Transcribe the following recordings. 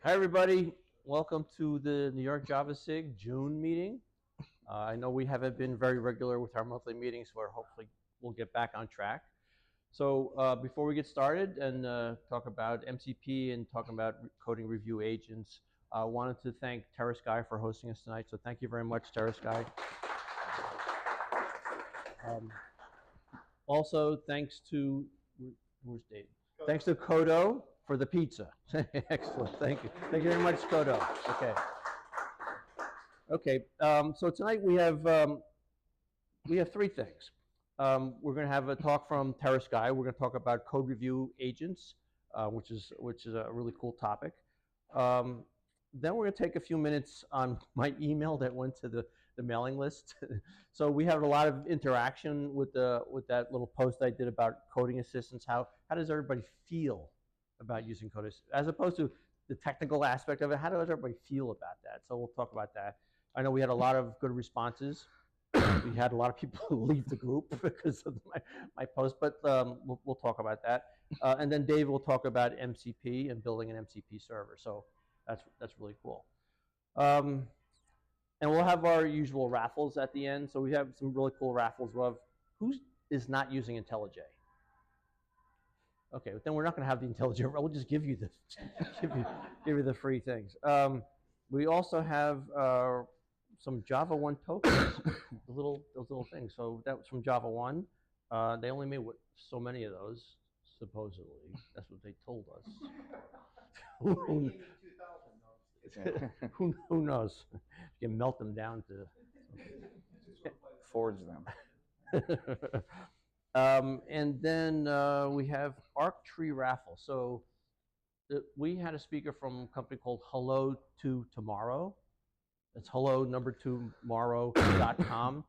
Hi, everybody. Welcome to the New York JavaSIG June meeting. I know we haven't been very regular with our monthly meetings, so hopefully we'll get back on track. So before we get started and talk about MCP and talking about coding review agents, I wanted to thank TerraSky for hosting us tonight. So thank you very much, TerraSky. Also, thanks to, where's Dave? Thanks to Qodo for the pizza. Excellent, thank you. Thank you very much, Qodo. Okay, so tonight we have three things. We're going to have a talk from TerraSky. We're going to talk about code review agents, which is a really cool topic. Then we're going to take a few minutes on my email that went to the mailing list. So we have a lot of interaction with that little post I did about coding assistants. How does everybody feel about using code assistants, as opposed to the technical aspect of it? How does everybody feel about that? So we'll talk about that. I know we had a lot of good responses. We had a lot of people leave the group because of my post, but we'll talk about that. And then Dave will talk about MCP and building an MCP server. So that's really cool. And we'll have our usual raffles at the end. So we have some really cool raffles. We'll have, who is not using IntelliJ? Okay, but then we're not going to have the IntelliJ. We'll just give you the give you the free things. We also have some Java 1 tokens, those little things. So that was from Java 1. They only made so many of those, supposedly. That's what they told us. Who knows? You can melt them down to forge them. And then we have Arc Tree Raffle. So we had a speaker from a company called Hello to Tomorrow. It's hello2tomorrow.com.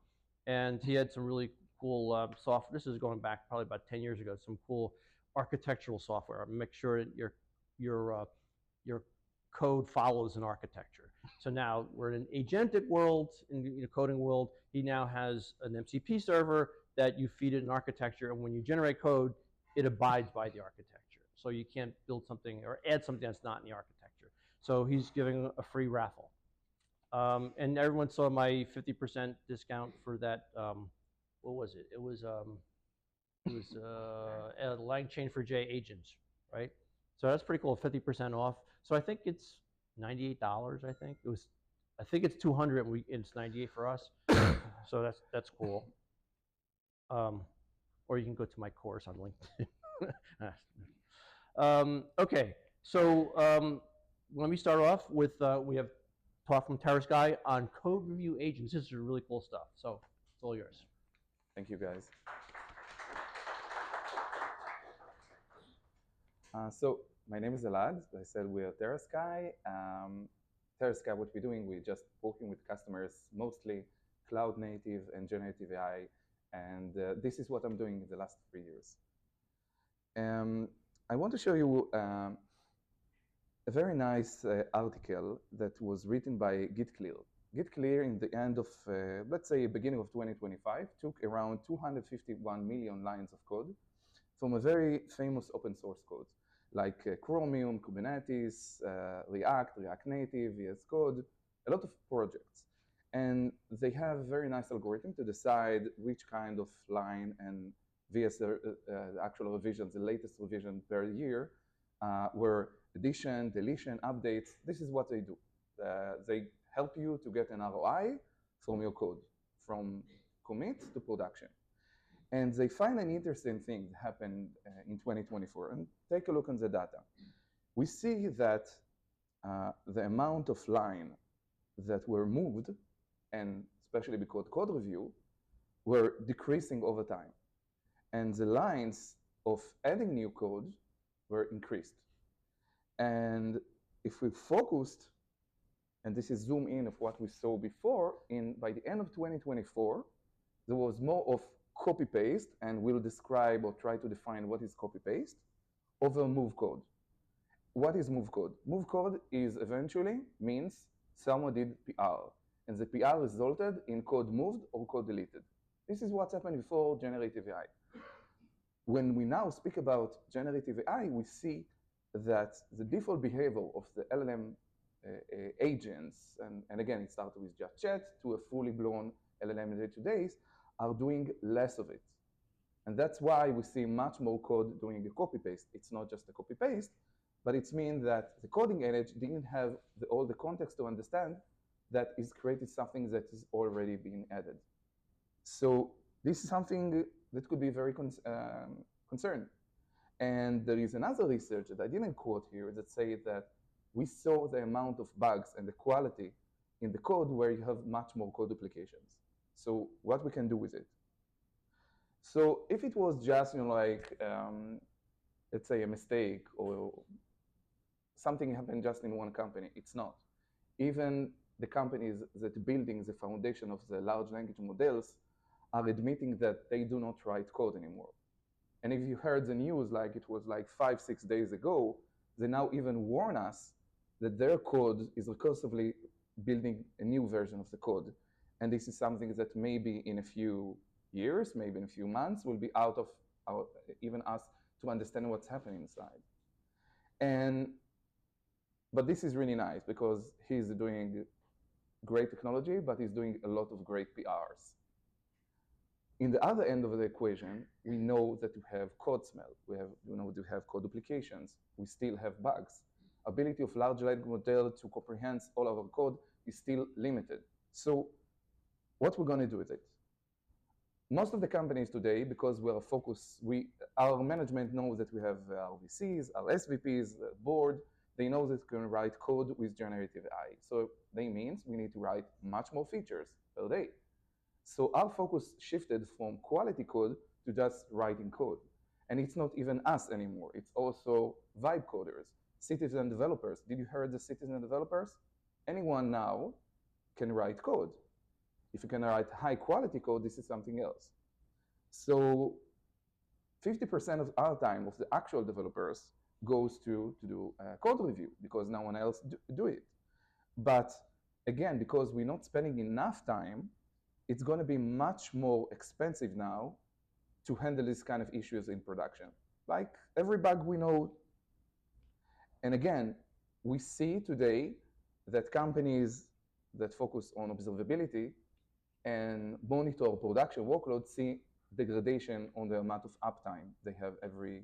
And he had some really cool software. This is going back probably about 10 years ago. Some cool architectural software. Make sure that your code follows an architecture. So now we're in an agentic world, in the coding world. He now has an MCP server that you feed it an architecture, and when you generate code, it abides by the architecture. So you can't build something or add something that's not in the architecture. So he's giving a free raffle. And everyone saw my 50% discount for that. What was it? It was LangChain4j agents, right? So that's pretty cool. 50% off. So I think it's $98. I think it's 200. And it's 98 for us. So that's cool. Or you can go to my course on LinkedIn. Okay, so let me start off with we have talk from TerraSky on code review agents. This is really cool stuff. So it's all yours. Thank you, guys. So my name is Elad. As I said, we are TerraSky. TerraSky, what we're doing, we're just working with customers, mostly cloud native and generative AI. And this is what I'm doing in the last 3 years. I want to show you a very nice article that was written by GitClear. GitClear in the end of, let's say, beginning of 2025, took around 251 million lines of code from a very famous open source code, like Chromium, Kubernetes, React Native, VS Code, a lot of projects. And they have a very nice algorithm to decide which kind of line and VS, the actual revisions, the latest revision per year, were addition, deletion, updates. This is what they do. They help you to get an ROI from your code, from commit to production. And they find an interesting thing that happened in 2024. And take a look on the data. We see that the amount of line that were moved, and especially because code review, were decreasing over time. And the lines of adding new code were increased. And if we focused, and this is zoom in of what we saw before, by the end of 2024, there was more of copy-paste, and we'll describe or try to define what is copy-paste, over move code. What is move code? Move code is eventually means someone did PR, and the PR resulted in code moved or code deleted. This is what's happened before generative AI. When we now speak about generative AI, we see that the default behavior of the LLM agents, and again, it started with just chat to a fully blown LLM in today's, are doing less of it. And that's why we see much more code doing a copy-paste. It's not just a copy-paste, but it means that the coding edge didn't have all the context to understand that is created something that is already being added. So this is something that could be very concerned. And there is another research that I didn't quote here that say that we saw the amount of bugs and the quality in the code where you have much more code duplications. So what we can do with it? So if it was just, let's say a mistake or something happened just in one company, it's not. Even the companies that are building the foundation of the large language models are admitting that they do not write code anymore. And if you heard the news, like it was like 5-6 days ago, they now even warn us that their code is recursively building a new version of the code. And this is something that maybe in a few years, maybe in a few months, will be out of even us to understand what's happening inside. But this is really nice because he's doing great technology, but he's doing a lot of great PRs. In the other end of the equation, we know that we have code smell. We have code duplications. We still have bugs. Ability of large language model to comprehend all of our code is still limited. So what we're going to do with it? Most of the companies today, because we are focused, our management knows that we have our VCs, our SVPs, the board, they know that we can write code with generative AI. So that means we need to write much more features per day. So our focus shifted from quality code to just writing code. And it's not even us anymore. It's also vibe coders, citizen developers. Did you hear the citizen developers? Anyone now can write code. If you can write high quality code, this is something else. So 50% of our time of the actual developers goes to do code review because no one else do it. But again, because we're not spending enough time, it's going to be much more expensive now to handle these kind of issues in production. Like every bug we know. And again, we see today that companies that focus on observability and monitor production workloads see degradation on the amount of uptime they have every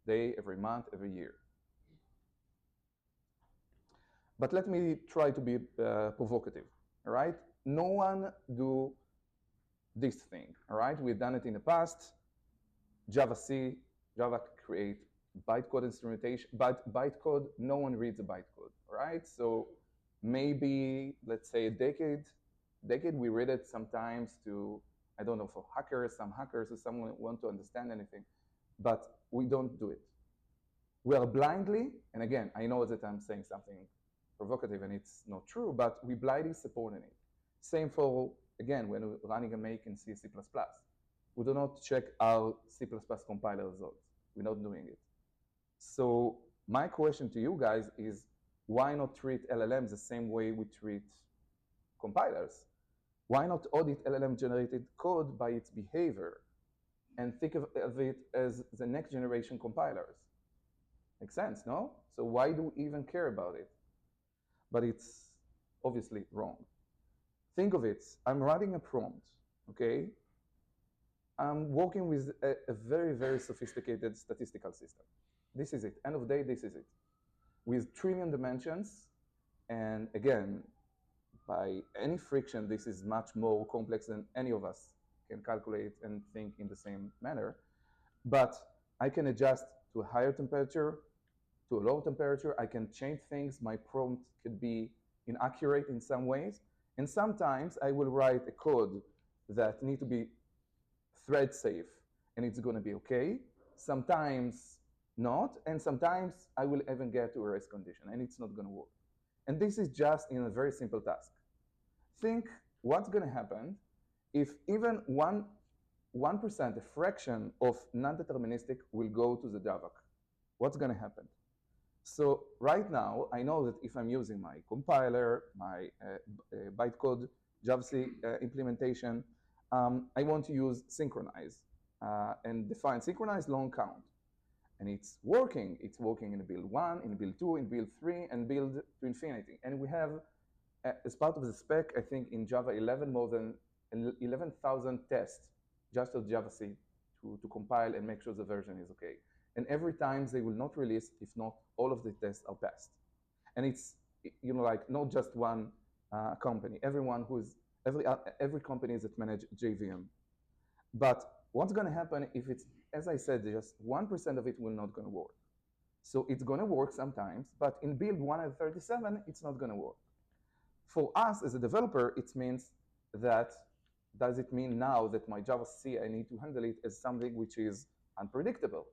day, every month, every year. But let me try to be provocative, all right? No one do this thing, all right? We've done it in the past. JavaSIG, Java create bytecode instrumentation, but bytecode, no one reads a bytecode, all right? So maybe, let's say a decade we read it sometimes to, I don't know, for hackers, some hackers or someone want to understand anything, but we don't do it. We are blindly, and again, I know that I'm saying something provocative and it's not true, but we blindly supporting it. Same for, again, when we're running a make in C++. We do not check our C++ compiler results. We're not doing it. So my question to you guys is, why not treat LLMs the same way we treat compilers? Why not audit LLM-generated code by its behavior and think of it as the next generation compilers? Makes sense, no? So why do we even care about it? But it's obviously wrong. Think of it, I'm writing a prompt, okay? I'm working with a very, very sophisticated statistical system. This is it, end of the day, this is it. With trillion dimensions, and again, by any friction, this is much more complex than any of us can calculate and think in the same manner. But I can adjust to a higher temperature, to a lower temperature. I can change things. My prompt could be inaccurate in some ways. And sometimes I will write a code that needs to be thread safe, and it's going to be okay. Sometimes not, and sometimes I will even get to a race condition, and it's not going to work. And this is just in a very simple task. Think what's going to happen if even 1%, a fraction of non-deterministic will go to the Java. What's going to happen? So right now, I know that if I'm using my compiler, my bytecode JavaScript implementation, I want to use synchronize and define synchronize long count. and it's working. It's working in build 1, in build 2, in build 3, and build to infinity. And we have, as part of the spec, I think in Java 11, more than 11,000 tests just of JavaSIG to compile and make sure the version is okay. And every time they will not release if not all of the tests are passed. And it's, you know, like not just one company. Everyone who's every company that manage JVM. But what's going to happen if it's, as I said, just 1% of it will not going to work. So it's going to work sometimes, but in build 137, it's not going to work. For us as a developer, it means that, does it mean now that my JavaScript, I need to handle it as something which is unpredictable?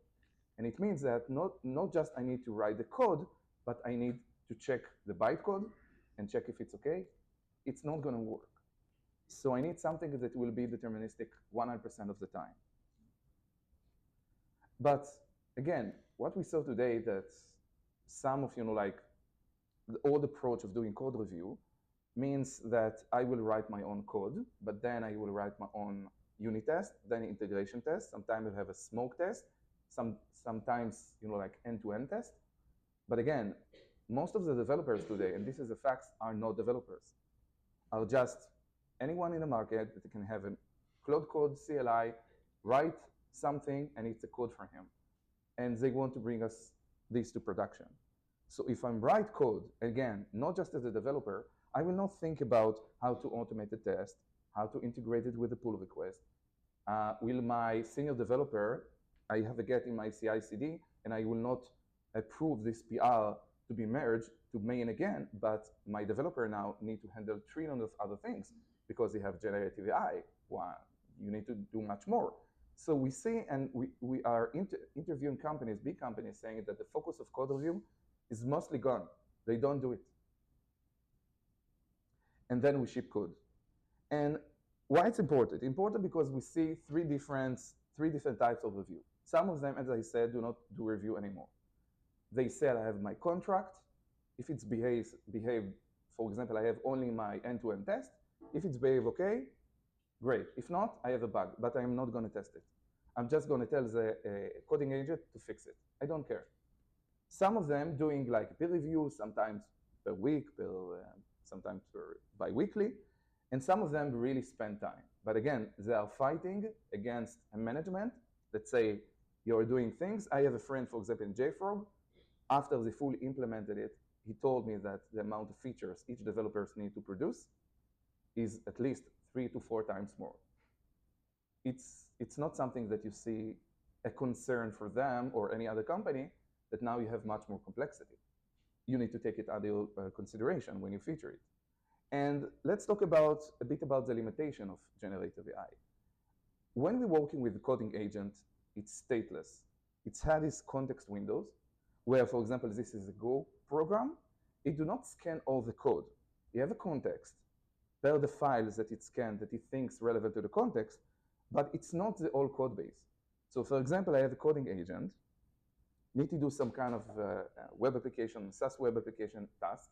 And it means that not just I need to write the code, but I need to check the bytecode and check if it's okay. It's not going to work. So I need something that will be deterministic 100% of the time. But again, what we saw today, that some of, you know, like the old approach of doing code review means that I will write my own code, but then I will write my own unit test, then integration test. Sometimes I'll have a smoke test, sometimes, you know, like end-to-end test. But again, most of the developers today, and this is a fact, are not developers, are just anyone in the market that can have a Cloud Code CLI, write something, and it's a code for him. And they want to bring us this to production. So if I'm write code, again, not just as a developer, I will not think about how to automate the test, how to integrate it with the pull request. Will my senior developer, I have a get in my CI/CD, and I will not approve this PR to be merged to main again, but my developer now need to handle trillions of other things because they have generative AI. Wow, you need to do much more. So we see, and we are interviewing companies, big companies, saying that the focus of code review is mostly gone. They don't do it. And then we ship code. And why it's important? Important because we see three different types of review. Some of them, as I said, do not do review anymore. They said, I have my contract. If it's behaved, for example, I have only my end-to-end test. If it's behaved okay, great. If not, I have a bug, but I'm not going to test it. I'm just going to tell the coding agent to fix it. I don't care. Some of them doing like peer review, sometimes per week, sometimes bi-weekly, and some of them really spend time. But again, they are fighting against a management that say, you're doing things. I have a friend, for example, in JFrog. After they fully implemented it, he told me that the amount of features each developers need to produce is at least 3 to 4 times more. It's not something that you see a concern for them or any other company, that now you have much more complexity. You need to take it under consideration when you feature it. And let's talk a bit about the limitation of generative AI. When we're working with the coding agent, it's stateless. It's had these context windows where, for example, this is a Go program. It do not scan all the code. You have a context per the files that it scanned that it thinks relevant to the context, but it's not the whole code base. So for example, I have a coding agent, need to do some kind of web application, SaaS web application task.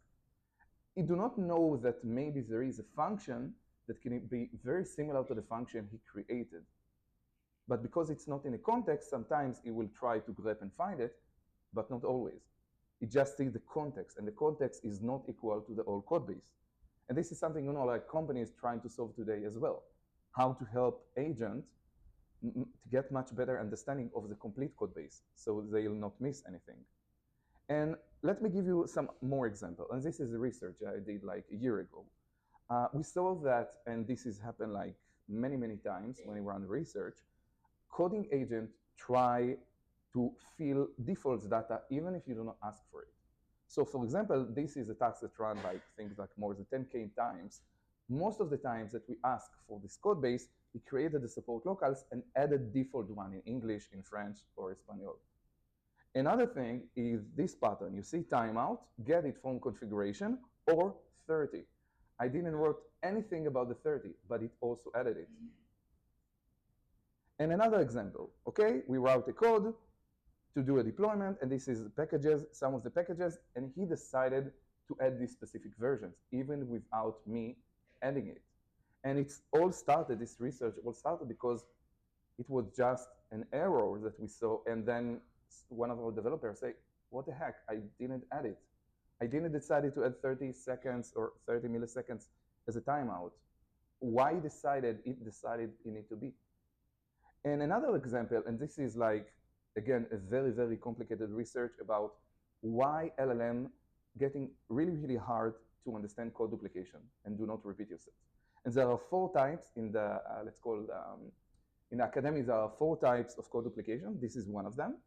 It do not know that maybe there is a function that can be very similar to the function he created. But because it's not in a context, sometimes it will try to grep and find it, but not always. It just sees the context, and the context is not equal to the whole code base. And this is something, you know, like companies trying to solve today as well. How to help agents to get much better understanding of the complete code base so they will not miss anything. And let me give you some more examples. And this is a research I did like a year ago. We saw that, and this has happened like many, many times when we run research, coding agents try to fill defaults data even if you do not ask for it. So for example, this is a task that run like things like more than 10K times. Most of the times that we ask for this code base, we created the support locals and added default one in English, in French, or Espanol. Another thing is this pattern. You see timeout, get it from configuration, or 30. I didn't write anything about the 30, but it also added it. And another example, okay, we wrote a code to do a deployment, and this is packages, some of the packages, and he decided to add these specific versions, even without me adding it. And it's all started, this research all started because it was just an error that we saw, and then one of our developers say, what the heck, I didn't add it. I didn't decide to add 30 seconds or 30 milliseconds as a timeout. Why it decided it need to be? And another example, and this is like, again, a very, very complicated research about why LLM getting really, really hard to understand code duplication and do not repeat yourself. And there are 4 types in the, let's call, in academics, there are 4 types of code duplication. This is one of them.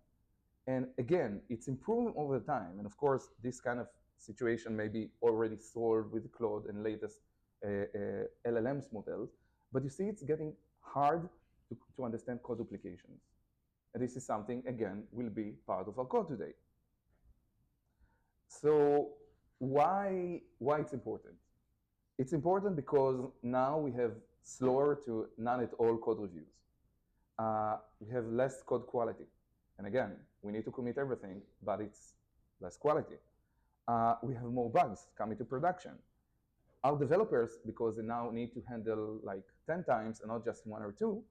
And again, it's improving over time. And of course, this kind of situation may be already solved with Claude and latest LLMs models. But you see, it's getting hard to understand code duplications. And this is something, again, will be part of our code today. So why it's important? It's important because now we have slower to none at all code reviews. We have less code quality. And again, we need to commit everything, but it's less quality. We have more bugs coming to production. Our developers, because they now need to handle like 10 times and not just 1 or 2,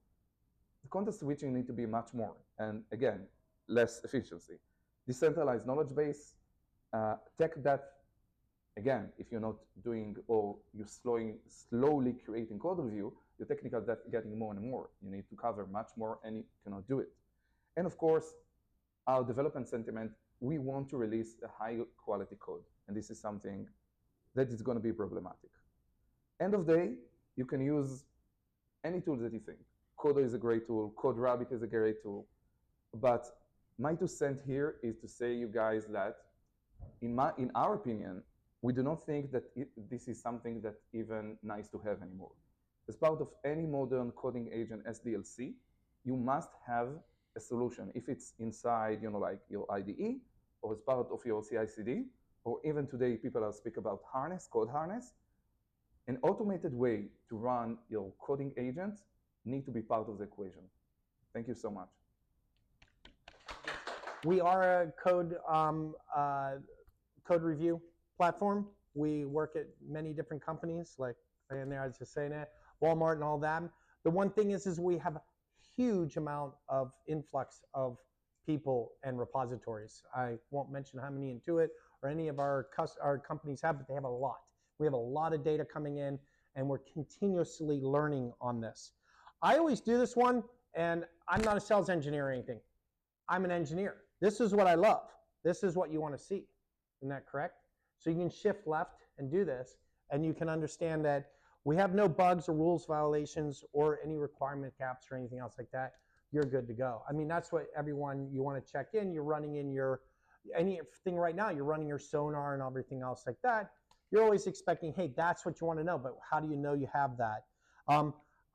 the context switching need to be much more. And again, less efficiency. Decentralized knowledge base, tech depth. Again, if you're not doing or you're slowly creating code review, your technical depth getting more and more. You need to cover much more and you cannot do it. And of course, our development sentiment, we want to release a high quality code. And this is something that is going to be problematic. End of day, you can use any tool that you think. Qodo is a great tool. CodeRabbit is a great tool. But my 2 cents here is to say, you guys, that in our opinion, we do not think that this is something that even nice to have anymore. As part of any modern coding agent SDLC, you must have a solution. If it's inside, like your IDE, or as part of your CI/CD, or even today people are speak about harness, code harness, an automated way to run your coding agents need to be part of the equation. Thank you so much. We are a code review platform. We work at many different companies, like in there I was just saying that, Walmart and all that. The one thing is we have a huge amount of influx of people and repositories. I won't mention how many Intuit or any of our companies have, but they have a lot. We have a lot of data coming in, and we're continuously learning on this. I always do this one, and I'm not a sales engineer or anything. I'm an engineer. This is what I love. This is what you want to see. Isn't that correct? So you can shift left and do this, and you can understand that we have no bugs or rules violations or any requirement gaps or anything else like that. You're good to go. I mean, that's what everyone, you want to check in. You're running in anything right now, you're running your sonar and everything else like that. You're always expecting, hey, that's what you want to know, but how do you know you have that?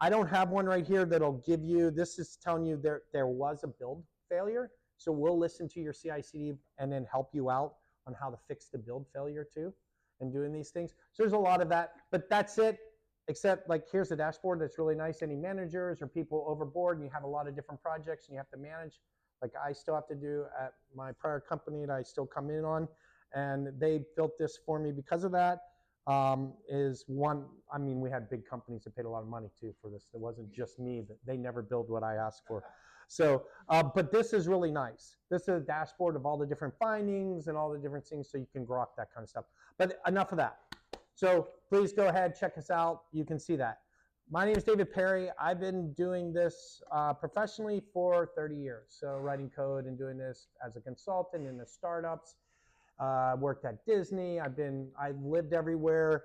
I don't have one right here that'll give you, this is telling you there was a build failure. So we'll listen to your CI/CD and then help you out on how to fix the build failure too, and doing these things. So there's a lot of that, but that's it. Except like here's a dashboard that's really nice. Any managers or people overboard and you have a lot of different projects and you have to manage, like I still have to do at my prior company that I still come in on, and they built this for me because of that. Is one, I mean, we had big companies that paid a lot of money too for this. It wasn't just me, that they never build what I asked for. So, but this is really nice. This is a dashboard of all the different findings and all the different things so you can grok that kind of stuff. But enough of that. So please go ahead, check us out. You can see that. My name is David Parry. I've been doing this professionally for 30 years. So writing code and doing this as a consultant in the startups. Worked at Disney. I've lived everywhere.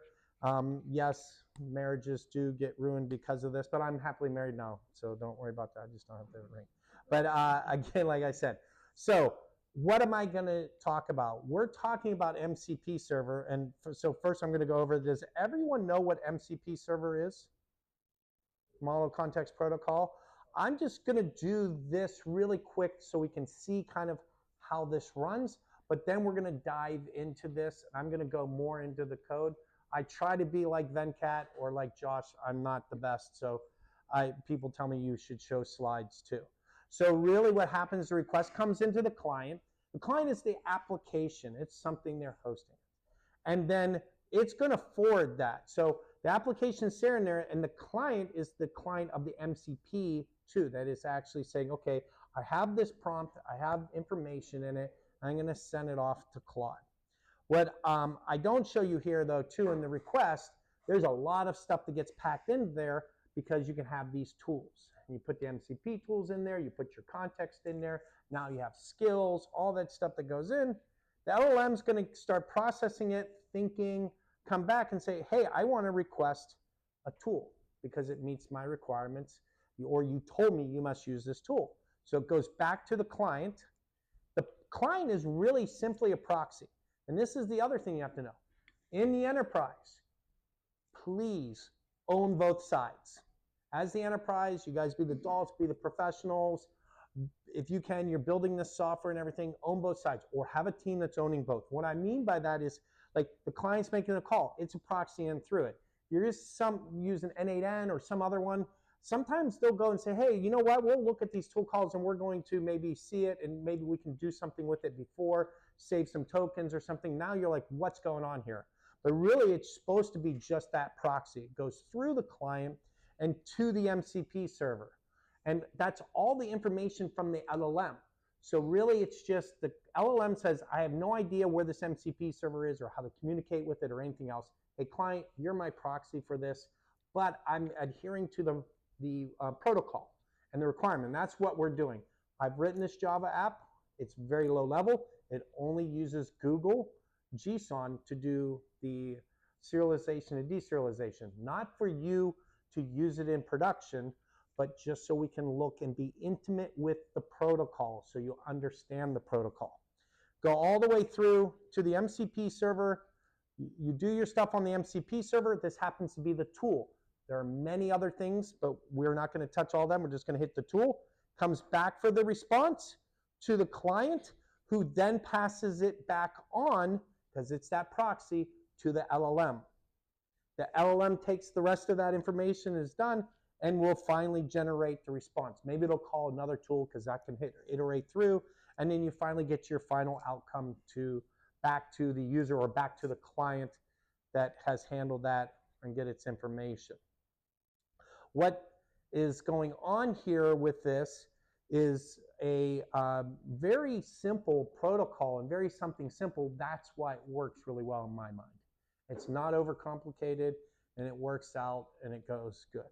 Yes, marriages do get ruined because of this, but I'm happily married now, so don't worry about that. I just don't have the ring. But again, like I said, so what am I going to talk about? We're talking about MCP server, and so first I'm going to go over, does everyone know what MCP server is? Model Context Protocol. I'm just going to do this really quick so we can see kind of how this runs, but then we're going to dive into this. I'm going to go more into the code. I try to be like Venkat or like Josh. I'm not the best, so people tell me you should show slides too. So really what happens, the request comes into the client. The client is the application. It's something they're hosting. And then it's going to forward that. So the application is there, and the client is the client of the MCP too, that is actually saying, okay, I have this prompt, I have information in it, I'm going to send it off to Claude. What I don't show you here, though, too, in the request, there's a lot of stuff that gets packed in there because you can have these tools. You put the MCP tools in there, you put your context in there, now you have skills, all that stuff that goes in. The LLM's going to start processing it, thinking, come back and say, hey, I want to request a tool because it meets my requirements, or you told me you must use this tool. So it goes back to the client. The client is really simply a proxy. And this is the other thing you have to know. In the enterprise, please own both sides. As the enterprise, you guys be the adults, be the professionals. If you can, you're building this software and everything, own both sides, or have a team that's owning both. What I mean by that is, like, the client's making a call, it's a proxy in through it. You're just using N8N or some other one. Sometimes they'll go and say, hey, you know what, we'll look at these tool calls and we're going to maybe see it and maybe we can do something with it before, save some tokens or something. Now you're like, what's going on here? But really, it's supposed to be just that proxy. It goes through the client and to the MCP server. And that's all the information from the LLM. So really, it's just the LLM says, I have no idea where this MCP server is or how to communicate with it or anything else. Hey, client, you're my proxy for this, but I'm adhering to the protocol and the requirement. That's what we're doing. I've written this Java app. It's very low level. It only uses Google JSON to do the serialization and deserialization, not for you to use it in production, but just so we can look and be intimate with the protocol so you understand the protocol. Go all the way through to the MCP server. You do your stuff on the MCP server. This happens to be the tool. There are many other things, but we're not going to touch all of them. We're just going to hit the tool. Comes back for the response to the client, who then passes it back on, because it's that proxy, to the LLM. The LLM takes the rest of that information, is done, and will finally generate the response. Maybe it'll call another tool because that can iterate through, and then you finally get your final outcome back to the user or back to the client that has handled that and get its information. What is going on here with this is a very simple protocol and very something simple. That's why it works really well in my mind. It's not overcomplicated and it works out and it goes good.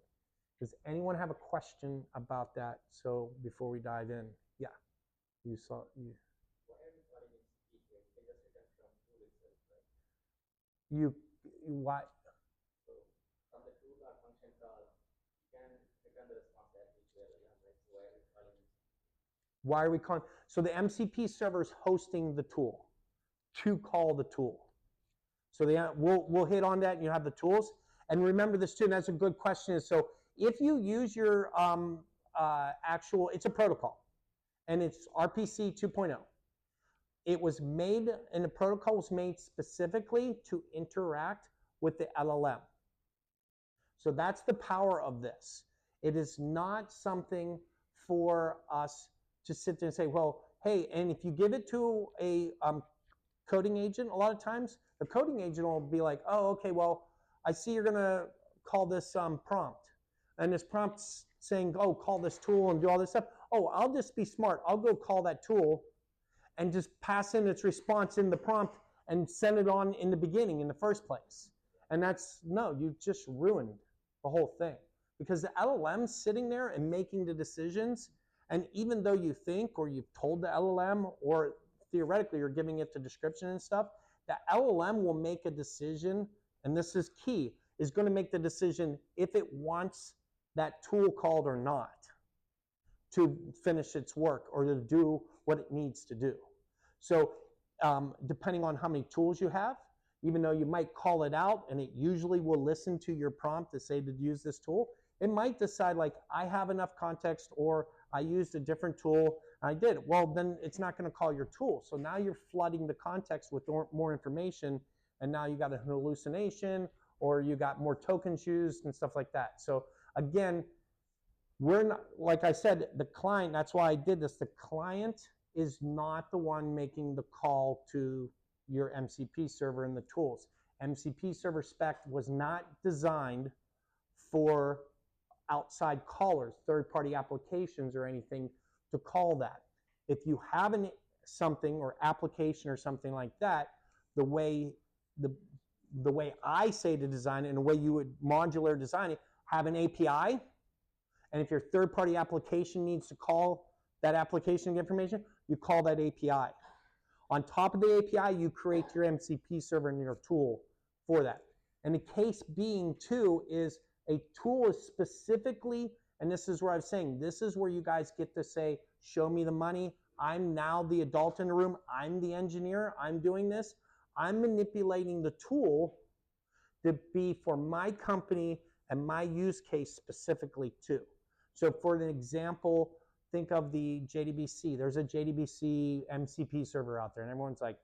Does anyone have a question about that? So before we dive in, yeah, you saw. Why? Why are we calling? So the MCP server is hosting the tool to call the tool. So we'll hit on that and you have the tools. And remember this too, and that's a good question. So if you use your it's a protocol and it's RPC 2.0. It was made, and the protocol was made specifically to interact with the LLM. So that's the power of this. It is not something for us to sit there and say, well, hey, and if you give it to a coding agent, a lot of times, the coding agent will be like, oh, okay, well, I see you're going to call this prompt. And this prompt's saying, oh, call this tool and do all this stuff. Oh, I'll just be smart. I'll go call that tool and just pass in its response in the prompt and send it on in the beginning in the first place. And no, you just ruined the whole thing. Because the LLM's sitting there and making the decisions, and even though you think or you've told the LLM, or theoretically you're giving it the description and stuff, the LLM will make a decision, and this is key, is going to make the decision if it wants that tool called or not to finish its work or to do what it needs to do. So depending on how many tools you have, even though you might call it out and it usually will listen to your prompt to say to use this tool, it might decide like, I have enough context, or I used a different tool, and I did. Well, then it's not going to call your tool. So now you're flooding the context with more information, and now you got a hallucination, or you got more tokens used and stuff like that. So again, we're not, like I said, the client, that's why I did this, the client is not the one making the call to your MCP server and the tools. MCP server spec was not designed for outside callers, third-party applications or anything to call that. If you have something or application or something like that, the way I say to design it and the way you would modular design it, have an API. And if your third-party application needs to call that application information, you call that API. On top of the API, you create your MCP server and your tool for that. And the case being, too, is a tool is specifically, and this is where I'm saying, this is where you guys get to say, show me the money. I'm now the adult in the room. I'm the engineer. I'm doing this. I'm manipulating the tool to be for my company and my use case specifically, too. So for an example, think of the JDBC. There's a JDBC MCP server out there, and everyone's like,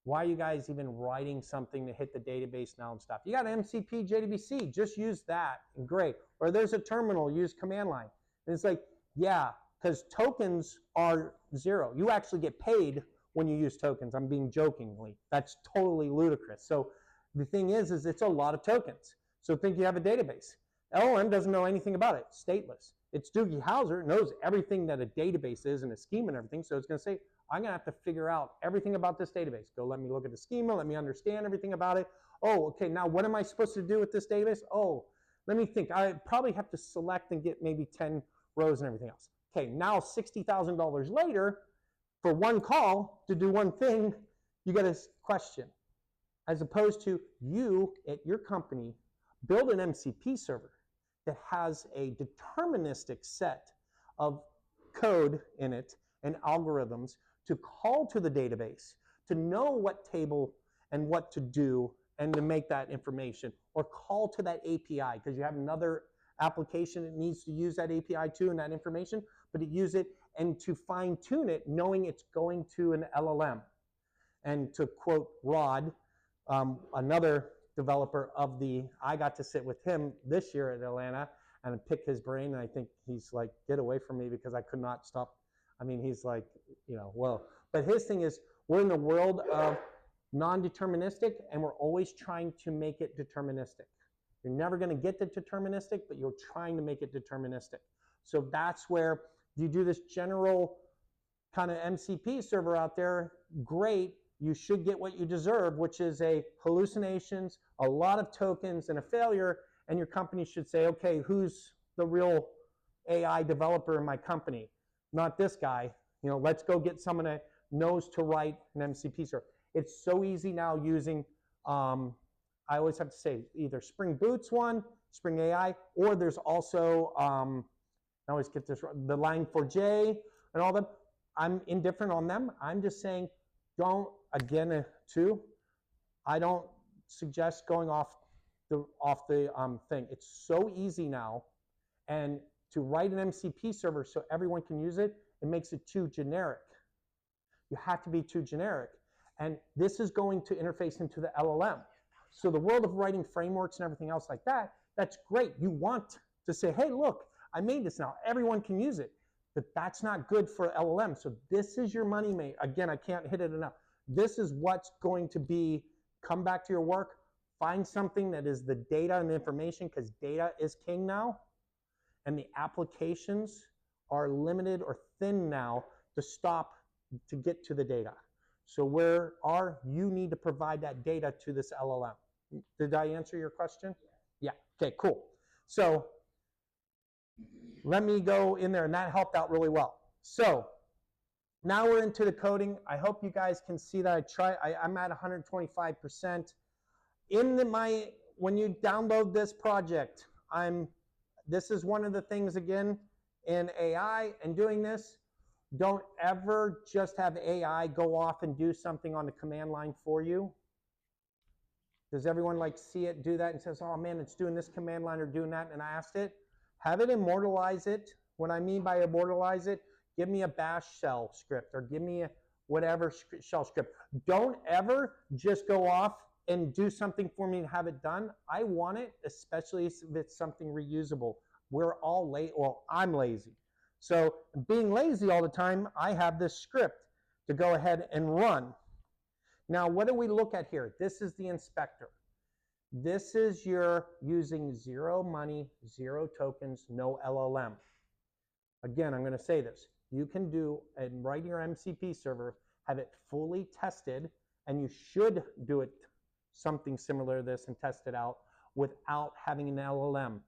why are you guys even writing something to hit the database now and stuff? You got MCP JDBC, just use that, and great. Or there's a terminal, use command line. And it's like, yeah, because tokens are zero. You actually get paid when you use tokens. I'm being jokingly. That's totally ludicrous. So the thing is it's a lot of tokens. So think you have a database. LLM doesn't know anything about it. Stateless. It's Doogie Howser, knows everything that a database is and a schema and everything. So it's going to say, I'm going to have to figure out everything about this database. Go let me look at the schema. Let me understand everything about it. Oh, okay, now what am I supposed to do with this database? Oh, let me think. I probably have to select and get maybe 10 rows and everything else. Okay, now $60,000 later, for one call to do one thing, you get a question. As opposed to you at your company build an MCP server that has a deterministic set of code in it and algorithms to call to the database, to know what table and what to do and to make that information, or call to that API because you have another application that needs to use that API too and that information, but to use it and to fine tune it knowing it's going to an LLM. And to quote Rod, another developer of I got to sit with him this year at Atlanta and pick his brain, and I think he's like, get away from me because I could not stop. I mean, he's like, well, but his thing is, we're in the world of non-deterministic, and we're always trying to make it deterministic. You're never going to get the deterministic, but you're trying to make it deterministic. So that's where you do this general kind of MCP server out there, great, you should get what you deserve, which is a hallucinations, a lot of tokens, and a failure, and your company should say, okay, who's the real AI developer in my company? Not this guy. Let's go get someone that knows to write an MCP server. It's so easy now using, I always have to say, either Spring Boot's one, Spring AI, or there's also, I always get this wrong, the Lang4j and all them. I'm indifferent on them. I'm just saying, don't, again, I don't suggest going off the thing. It's so easy now, and to write an MCP server so everyone can use it, it makes it too generic. You have to be too generic, and this is going to interface into the LLM. So the world of writing frameworks and everything else like that, that's great. You want to say, hey, look, I made this now. Everyone can use it. But that's not good for LLM. So this is your money mate. Again, I can't hit it enough. This is what's going to be, come back to your work, find something that is the data and the information, because data is king now, and the applications are limited or thin now to get to the data. So you need to provide that data to this LLM. Did I answer your question? Yeah. Okay, cool. So let me go in there, and that helped out really well. So now we're into the coding. I hope you guys can see that I'm at 125%. When you download this project, this is one of the things, again, in AI and doing this, don't ever just have AI go off and do something on the command line for you. Does everyone see it, do that, and says, oh man, it's doing this command line or doing that, and I asked it? Have it immortalize it. What I mean by immortalize it, give me a bash shell script or give me a whatever shell script. Don't ever just go off and do something for me and have it done. I want it, especially if it's something reusable. We're all late. Well, I'm lazy. So being lazy all the time, I have this script to go ahead and run. Now, what do we look at here? This is the inspector. This is your using zero money, zero tokens, no LLM. Again, I'm going to say this. You can do, and write your MCP server, have it fully tested, and you should do it something similar to this and test it out without having an LLM.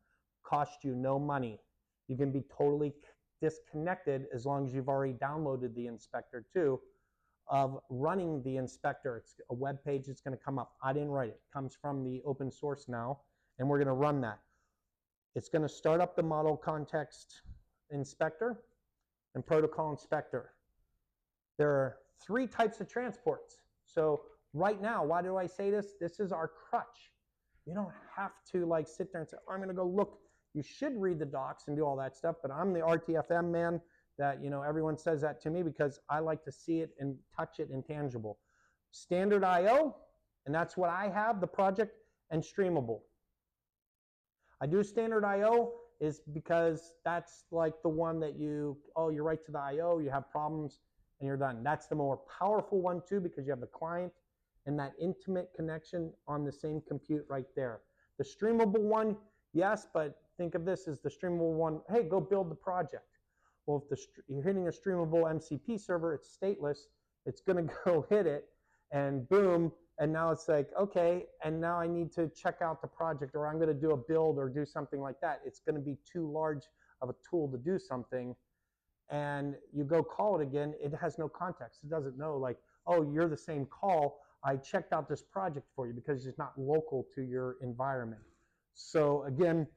Cost you no money. You can be totally disconnected as long as you've already downloaded the inspector too, of running the inspector. It's a web page that's going to come up. I didn't write it. It comes from the open source now, and we're going to run that. It's going to start up the model context inspector and protocol inspector. There are 3 types of transports. So right now, why do I say this? This is our crutch. You don't have to like sit there and say, oh, I'm going to go look. You should read the docs and do all that stuff, but I'm the RTFM man that, you know, everyone says that to me because I like to see it and touch it intangible. Standard IO, and that's what I have, the project, and streamable. I do standard IO is because that's like the one that you write to the IO, you have problems, and you're done. That's the more powerful one too because you have the client and that intimate connection on the same compute right there. The streamable one, yes, but think of this as the streamable one, hey, go build the project. Well, if you're hitting a streamable MCP server, it's stateless, it's going to go hit it, and boom, and now it's like, okay, and now I need to check out the project, or I'm going to do a build or do something like that. It's going to be too large of a tool to do something, and you go call it again, it has no context. It doesn't know, like, oh, you're the same call, I checked out this project for you because it's not local to your environment. So again,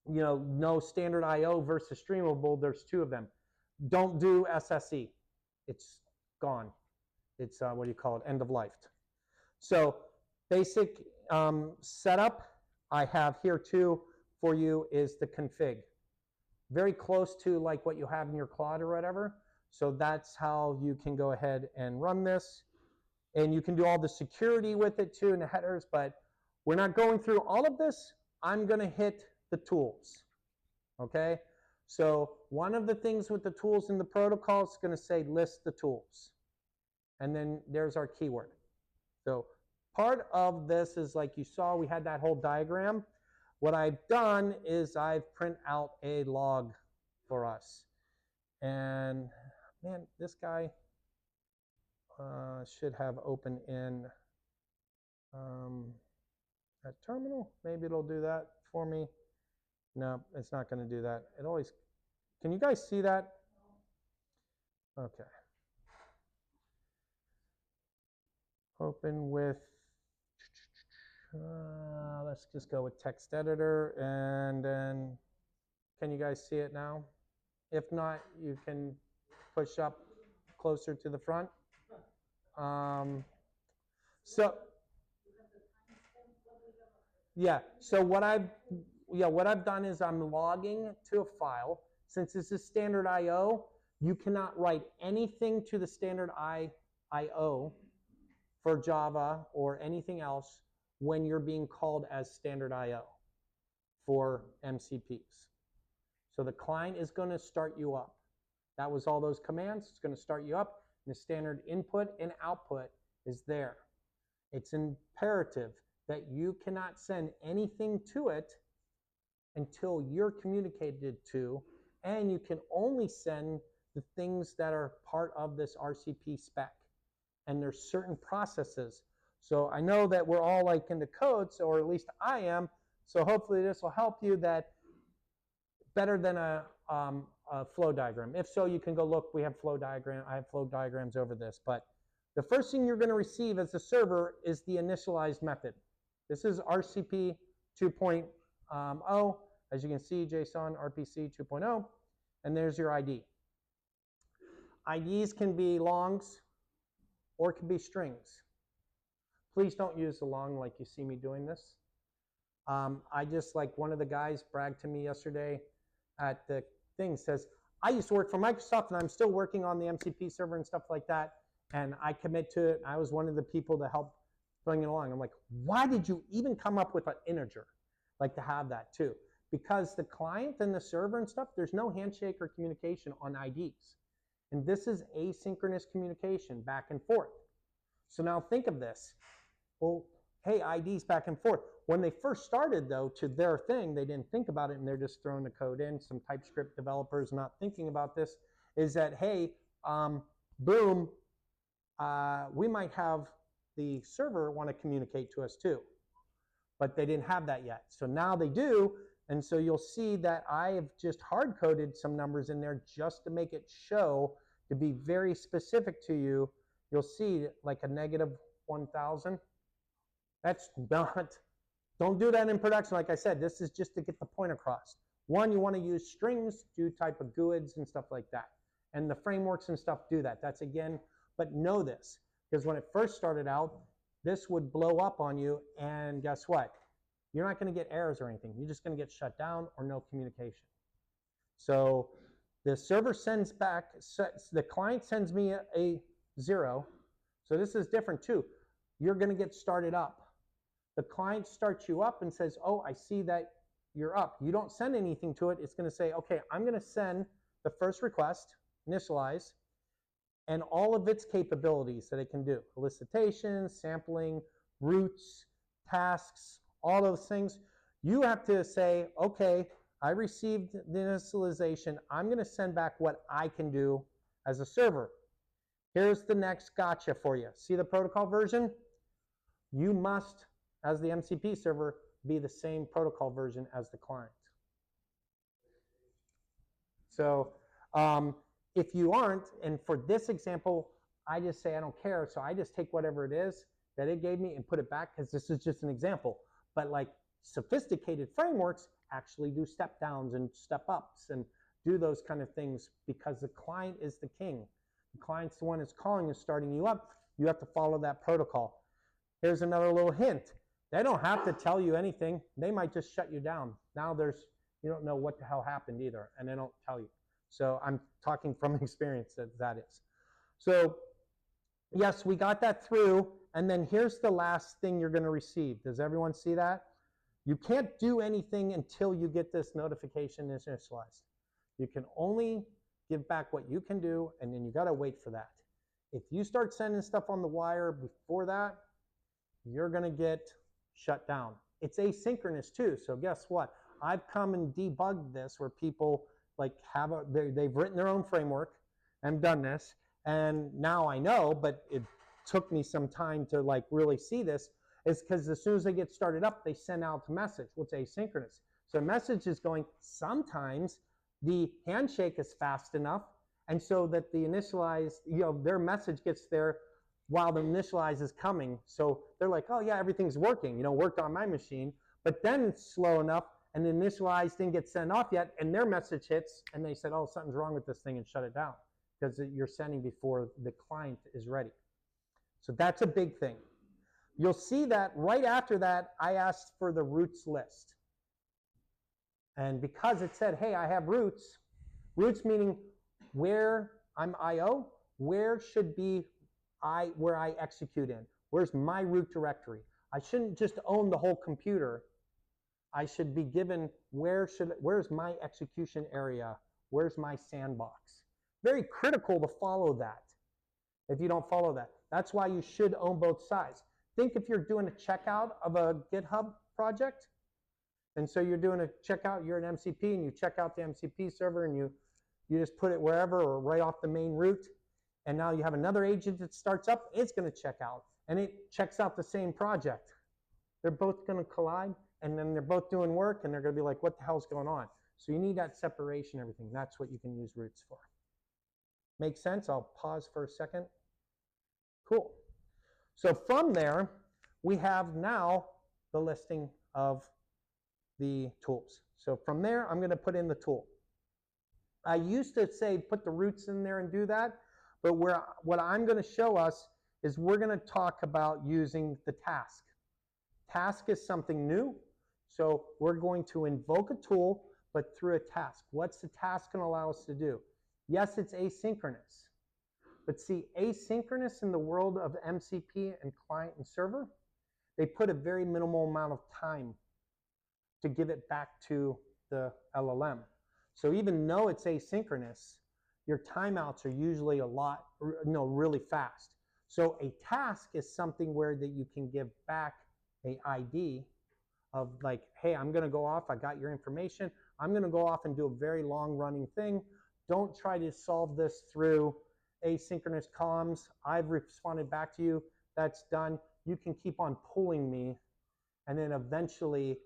you know, no standard IO versus streamable, there's 2 of them. Don't do SSE. It's gone. It's, what do you call it, end of life. So basic setup I have here too for you is the config. Very close to like what you have in your cloud or whatever. So that's how you can go ahead and run this. And you can do all the security with it too in the headers, but we're not going through all of this. I'm going to hit the tools, okay? So one of the things with the tools in the protocol is going to say list the tools. And then there's our keyword. So part of this is like you saw, we had that whole diagram. What I've done is I've print out a log for us. And man, this guy should have open in that terminal. Maybe it'll do that for me. No, it's not going to do that. It always, can you guys see that? Okay. Open with, let's just go with text editor, and then, can you guys see it now? If not, you can push up closer to the front. So what I've done is I'm logging to a file. Since this is standard IO, you cannot write anything to the standard IO for Java or anything else when you're being called as standard IO for MCPs. So the client is going to start you up. That was all those commands. It's going to start you up. And the standard input and output is there. It's imperative that you cannot send anything to it until you're communicated to, and you can only send the things that are part of this RCP spec. And there's certain processes. So I know that we're all like into codes, or at least I am. So hopefully this will help you that better than a flow diagram. If so, you can go look. We have flow diagram. I have flow diagrams over this. But the first thing you're going to receive as a server is the initialized method. This is RCP 2.0. As you can see, JSON RPC 2.0. And there's your ID. IDs can be longs or it can be strings. Please don't use the long like you see me doing this. I just, like one of the guys bragged to me yesterday at the thing, says, I used to work for Microsoft and I'm still working on the MCP server and stuff like that. And I commit to it. I was one of the people to help bring it along. I'm like, why did you even come up with an integer? Like to have that too. Because the client and the server and stuff, there's no handshake or communication on IDs. And this is asynchronous communication back and forth. So now think of this. Well, hey, IDs back and forth. When they first started, though, to their thing, they didn't think about it, and they're just throwing the code in. Some TypeScript developers not thinking about this is that, hey, boom, we might have the server want to communicate to us too, but they didn't have that yet. So now they do, and so you'll see that I have just hard-coded some numbers in there just to make it show, to be very specific to you. You'll see like a -1,000. That's not, don't do that in production. Like I said, this is just to get the point across. One, you want to use strings, do type of GUIDs and stuff like that. And the frameworks and stuff do that. That's again, but know this, because when it first started out, this would blow up on you, and guess what? You're not going to get errors or anything. You're just going to get shut down or no communication. So the server sends back, the client sends me a 0. So this is different too. You're going to get started up. The client starts you up and says, oh, I see that you're up. You don't send anything to it. It's going to say, okay, I'm going to send the first request, initialize, and all of its capabilities that it can do. Elicitation, sampling, routes, tasks, all those things. You have to say, okay, I received the initialization. I'm going to send back what I can do as a server. Here's the next gotcha for you. See the protocol version? You must, as the MCP server, be the same protocol version as the client. So if you aren't, and for this example, I just say I don't care, so I just take whatever it is that it gave me and put it back, because this is just an example. But like sophisticated frameworks actually do step downs and step ups and do those kind of things, because the client is the king. The client's the one that's calling and starting you up. You have to follow that protocol. Here's another little hint. They don't have to tell you anything. They might just shut you down. Now you don't know what the hell happened either, and they don't tell you. So I'm talking from experience that is. So yes, we got that through, and then here's the last thing you're going to receive. Does everyone see that? You can't do anything until you get this notification initialized. You can only give back what you can do, and then you got to wait for that. If you start sending stuff on the wire before that, you're going to get shut down. It's asynchronous too, so guess what? I've come and debugged this where people like they've written their own framework and done this, and now I know, but it took me some time to like really see this, is because as soon as they get started up, they send out a message, what's asynchronous. So a message is going, sometimes the handshake is fast enough, and so that the initialized, their message gets there while the initialize is coming. So they're like, oh yeah, everything's working, worked on my machine, but then it's slow enough and the initialize didn't get sent off yet, and their message hits, and they said, oh, something's wrong with this thing, and shut it down, because you're sending before the client is ready. So that's a big thing. You'll see that right after that, I asked for the routes list. And because it said, hey, I have routes meaning where I'm IO, where should be where I execute in. Where's my root directory? I shouldn't just own the whole computer. I should be given where's my execution area? Where's my sandbox? Very critical to follow that. If you don't follow that, that's why you should own both sides. Think if you're doing a checkout of a GitHub project, and so you're doing a checkout, you're an MCP, and you check out the MCP server, and you just put it wherever or right off the main route, and now you have another agent that starts up, it's going to check out, and it checks out the same project. They're both going to collide, and then they're both doing work, and they're going to be like, what the hell's going on? So you need that separation, everything. That's what you can use routes for. Make sense? I'll pause for a second. Cool. So from there, we have now the listing of the tools. So from there, I'm going to put in the tool. I used to say put the routes in there and do that, but what I'm going to show us is we're going to talk about using the task. Task is something new, so we're going to invoke a tool, but through a task. What's the task going to allow us to do? Yes, it's asynchronous. But see, asynchronous in the world of MCP and client and server, they put a very minimal amount of time to give it back to the LLM. So even though it's asynchronous, your timeouts are usually really fast. So a task is something where that you can give back a ID of like, hey, I'm going to go off. I got your information. I'm going to go off and do a very long running thing. Don't try to solve this through asynchronous comms. I've responded back to you. That's done. You can keep on pulling me. And then eventually,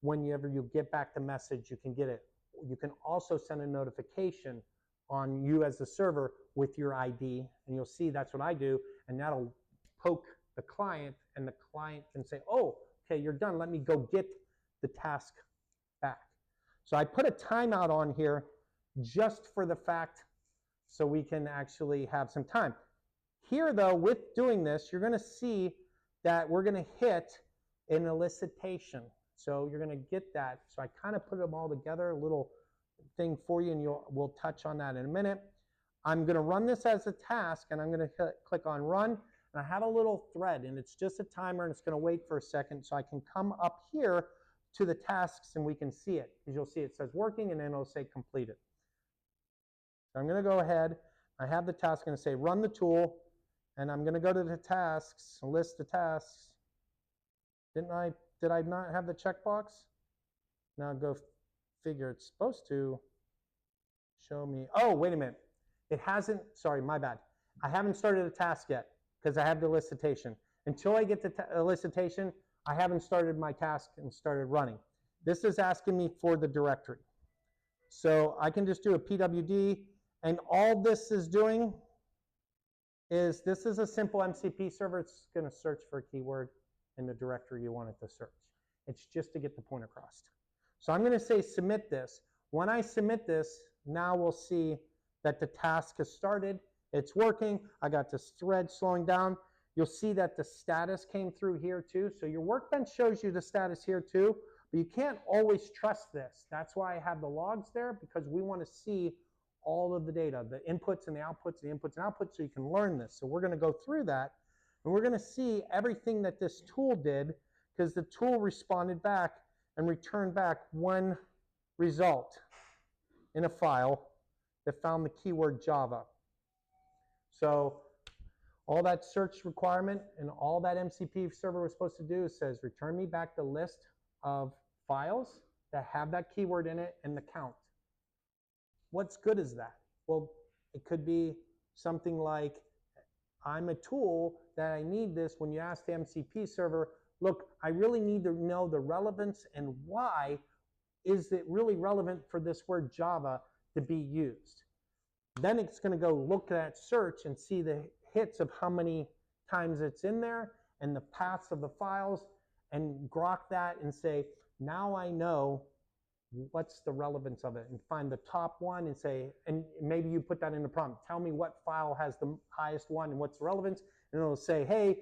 whenever you get back the message, you can get it. You can also send a notification on you as the server with your ID. And you'll see that's what I do. And that'll poke the client. And the client can say, oh, okay, you're done. Let me go get the task back. So I put a timeout on here just for the fact so we can actually have some time. Here, though, with doing this, you're going to see that we're going to hit an elicitation. So you're going to get that. So I kind of put them all together, a little thing for you, and we'll touch on that in a minute. I'm going to run this as a task, and I'm going to click on run. And I have a little thread, and it's just a timer, and it's going to wait for a second so I can come up here to the tasks and we can see it. Because you'll see it says working, and then it'll say completed. So I'm going to go ahead. I have the task. I'm going to say run the tool, and I'm going to go to the tasks, list the tasks. Did I not have the checkbox? Now go figure. It's supposed to show me. Oh, wait a minute. It hasn't. Sorry, my bad. I haven't started a task yet because I have the elicitation. Until I get the elicitation, I haven't started my task and started running. This is asking me for the directory. So I can just do a PWD, and all this is doing is this is a simple MCP server. It's going to search for a keyword in the directory you want it to search. It's just to get the point across. So I'm going to say submit this. When I submit this, now we'll see that the task has started. It's working. I got this thread slowing down. You'll see that the status came through here too. So your workbench shows you the status here too, but you can't always trust this. That's why I have the logs there, because we want to see all of the data, the inputs and the outputs, so you can learn this. So we're going to go through that, and we're going to see everything that this tool did, because the tool responded back and returned back one result in a file that found the keyword Java. So all that search requirement and all that MCP server was supposed to do is says, return me back the list of files that have that keyword in it and the count. What's good is that? Well, it could be something like, I'm a tool that I need this. When you ask the MCP server, look, I really need to know the relevance and why is it really relevant for this word Java to be used. Then it's going to go look at that search and see the hits of how many times it's in there and the paths of the files, and grok that and say, now I know what's the relevance of it, and find the top one and say, and maybe you put that in the prompt, tell me what file has the highest one and what's the relevance, and it'll say, hey,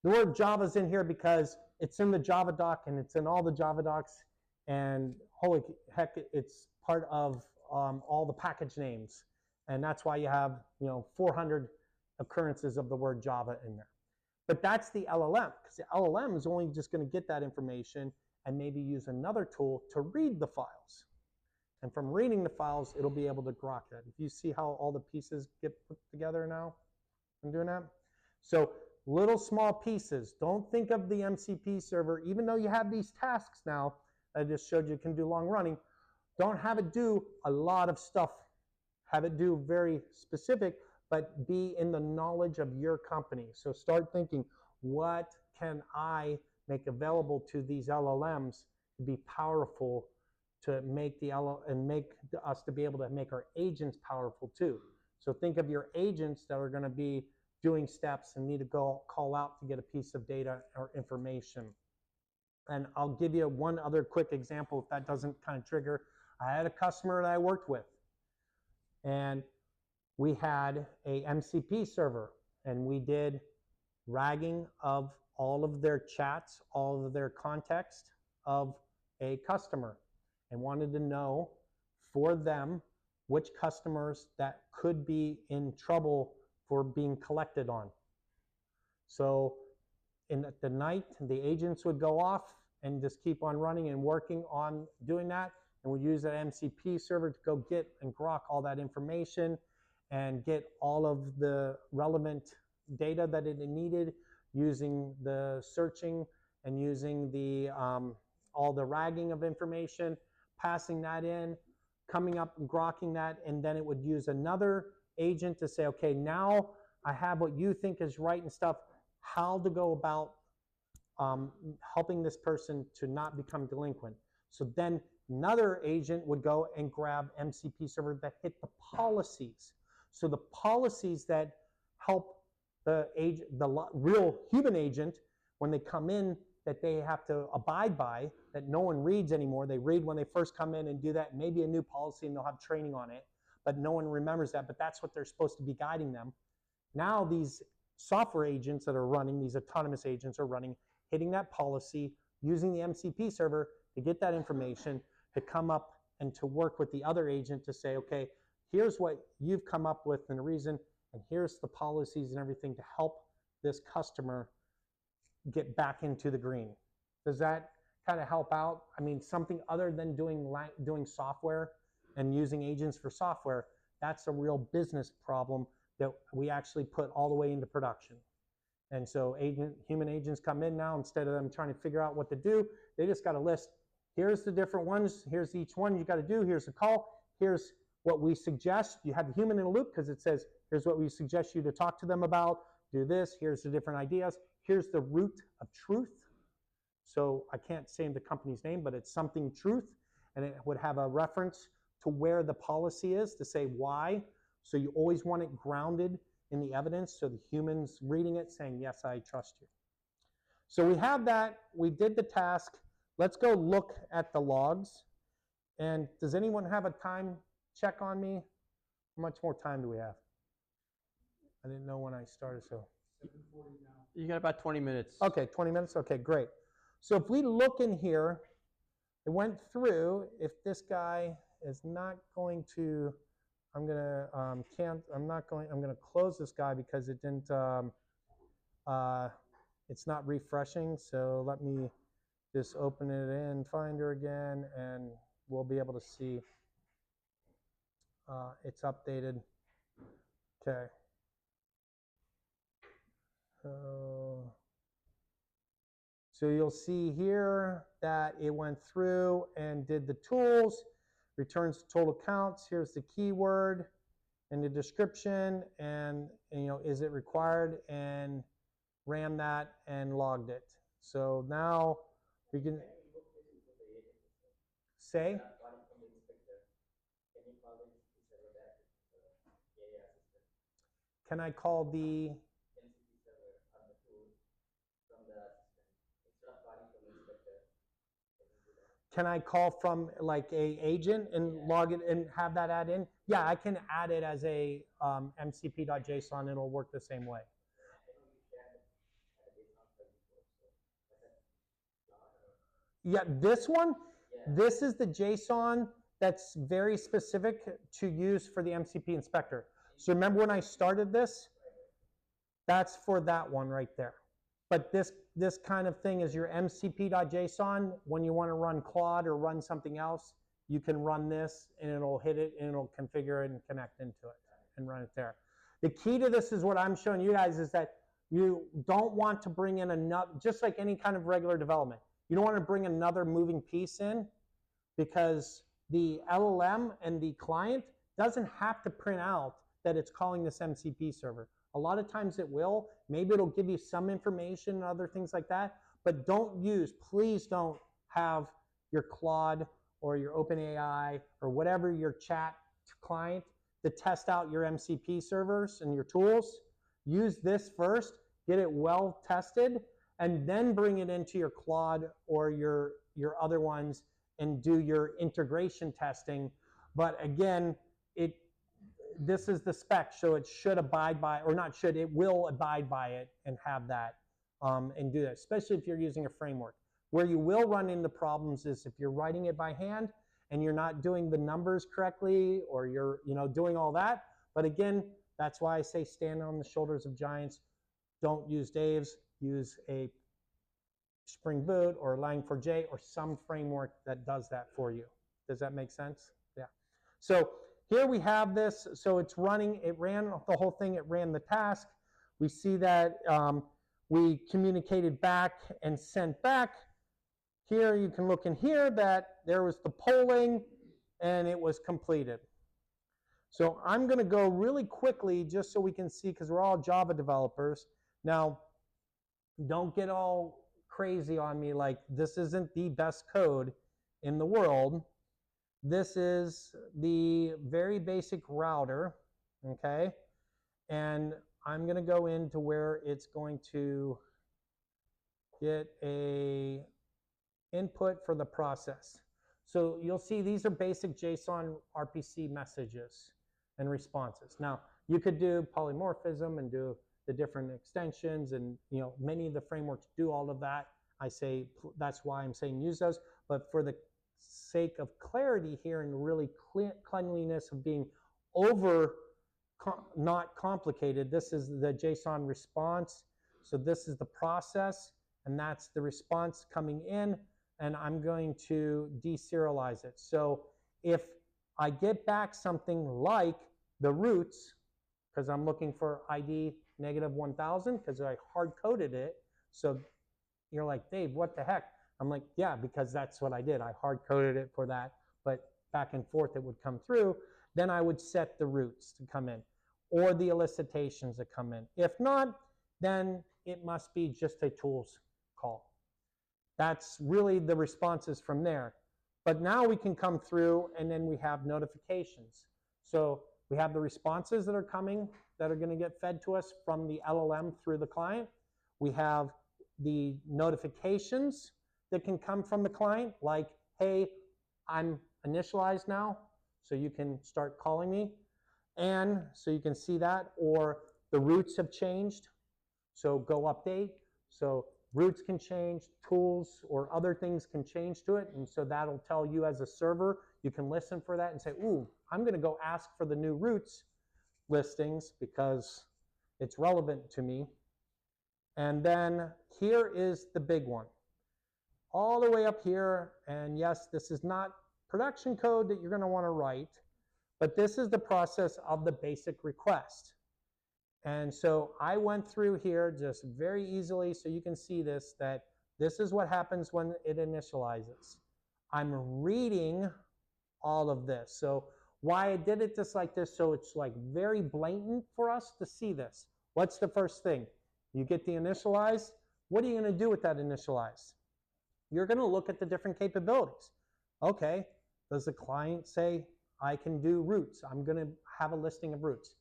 the word Java's in here because it's in the Java doc and it's in all the Java docs, and holy heck, it's part of all the package names, and that's why you have 400 occurrences of the word Java in there. But that's the LLM, because the LLM is only just going to get that information and maybe use another tool to read the files. And from reading the files, it'll be able to grok that. If you see how all the pieces get put together now, I'm doing that. So little small pieces. Don't think of the MCP server, even though you have these tasks now, I just showed you can do long running, don't have it do a lot of stuff. Have it do very specific, but be in the knowledge of your company. So start thinking, what can I make available to these LLMs to be powerful, to make us to be able to make our agents powerful too. So think of your agents that are going to be doing steps and need to go call out to get a piece of data or information. And I'll give you one other quick example if that doesn't kind of trigger. I had a customer that I worked with, and we had a MCP server, and we did ragging of all of their chats, all of their context of a customer, and wanted to know for them which customers that could be in trouble for being collected on. So in the night, the agents would go off and just keep on running and working on doing that, and we use that MCP server to go get and grok all that information and get all of the relevant data that it needed, using the searching and using the all the ragging of information, passing that in, coming up and grokking that, and then it would use another agent to say, okay, now I have what you think is right and stuff, how to go about helping this person to not become delinquent. So then another agent would go and grab MCP server that hit the policies. So the policies that help the real human agent, when they come in, that they have to abide by, that no one reads anymore. They read when they first come in and do that, maybe a new policy, and they'll have training on it, but no one remembers that, but that's what they're supposed to be guiding them. Now these software agents that are running, these autonomous agents are running, hitting that policy, using the MCP server to get that information, to come up and to work with the other agent to say, okay, here's what you've come up with and the reason, and here's the policies and everything to help this customer get back into the green. Does that kind of help out? I mean, something other than doing software and using agents for software, that's a real business problem that we actually put all the way into production. And so human agents come in now, instead of them trying to figure out what to do, they just got a list. Here's the different ones. Here's each one you got to do. Here's the call. Here's what we suggest. You have the human in the loop because it says, here's what we suggest you to talk to them about. Do this. Here's the different ideas. Here's the root of truth. So I can't say the company's name, but it's something truth. And it would have a reference to where the policy is to say why. So you always want it grounded in the evidence. So the humans reading it saying, yes, I trust you. So we have that. We did the task. Let's go look at the logs. And does anyone have a time check on me? How much more time do we have? I didn't know when I started, so. 7:40 now. You got about 20 minutes. Okay, 20 minutes? Okay, great. So if we look in here, it went through. If this guy is not going to, I'm gonna I'm gonna close this guy because it didn't it's not refreshing. So let me just open it in Finder again, and we'll be able to see it's updated. Okay. So you'll see here that it went through and did the tools, returns total counts. Here's the keyword and the description, and you know, is it required, and ran that and logged it. So now we can say, can I call the Can I call from like a agent and log it and have that add in? Yeah, I can add it as a mcp.json. It'll work the same way. Yeah, this one, this is the JSON that's very specific to use for the MCP inspector. So remember when I started this? That's for that one right there. But this kind of thing is your mcp.json. When you want to run Claude or run something else, you can run this and it'll hit it and it'll configure it and connect into it and run it there. The key to this is what I'm showing you guys is that you don't want to bring in another, just like any kind of regular development, you don't want to bring another moving piece in, because the LLM and the client doesn't have to print out that it's calling this MCP server. A lot of times it will. Maybe it'll give you some information and other things like that, but please don't have your Claude or your OpenAI or whatever your chat client to test out your MCP servers and your tools. Use this first, get it well tested, and then bring it into your Claude or your other ones and do your integration testing. But again, this is the spec, so it should abide by, or not should, it will abide by it and have that and do that, especially if you're using a framework. Where you will run into problems is if you're writing it by hand and you're not doing the numbers correctly, or you're doing all that. But again, that's why I say stand on the shoulders of giants. Don't use Dave's, use a Spring Boot or Lang4j or some framework that does that for you. Does that make sense? Yeah. So here we have this, so it's running, it ran the whole thing, it ran the task. We see that we communicated back and sent back. Here you can look in here that there was the polling and it was completed. So I'm going to go really quickly just so we can see, because we're all Java developers. Now, don't get all crazy on me like this isn't the best code in the world. This is the very basic router, okay? And I'm going to go into where it's going to get a input for the process. So you'll see these are basic JSON RPC messages and responses. Now, you could do polymorphism and do the different extensions, and many of the frameworks do all of that. I say that's why I'm saying use those. But for the sake of clarity here and really cleanliness of being not complicated, this is the JSON response. So this is the process, and that's the response coming in, and I'm going to deserialize it. So if I get back something like the roots, because I'm looking for ID -1000 because I hard-coded it. So you're like, Dave, what the heck? I'm like, yeah, because that's what I did. I hard-coded it for that, but back and forth it would come through. Then I would set the roots to come in or the elicitations that come in. If not, then it must be just a tools call. That's really the responses from there. But now we can come through and then we have notifications. So we have the responses that are coming that are going to get fed to us from the LLM through the client. We have the notifications that can come from the client, like, hey, I'm initialized now, so you can start calling me. And so you can see that, or the roots have changed, so go update. So roots can change, tools or other things can change to it, and so that'll tell you as a server, you can listen for that and say, ooh, I'm going to go ask for the new roots listings because it's relevant to me. And then here is the big one. All the way up here, and yes, this is not production code that you're going to want to write, but this is the process of the basic request. And so I went through here just very easily so you can see this, that this is what happens when it initializes. I'm reading all of this. So why I did it just like this, so it's like very blatant for us to see this. What's the first thing? You get the initialize. What are you going to do with that initialize? You're going to look at the different capabilities. Okay, does the client say, I can do roots? I'm going to have a listing of roots.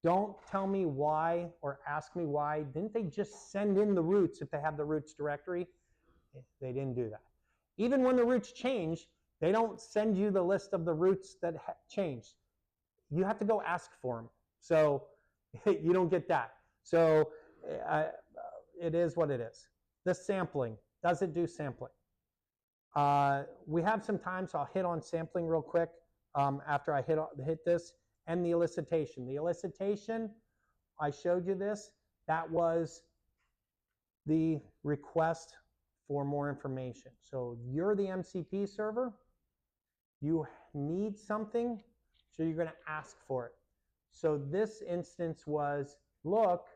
Don't tell me why or ask me why. Didn't they just send in the roots if they have the roots directory? They didn't do that. Even when the roots change, they don't send you the list of the roots that changed. You have to go ask for them. So you don't get that. So it is what it is. The sampling. Does it do sampling? We have some time, so I'll hit on sampling real quick after I hit this. And the elicitation. The elicitation, I showed you this. That was the request for more information. So you're the MCP server. You need something, so you're going to ask for it. So this instance was, look,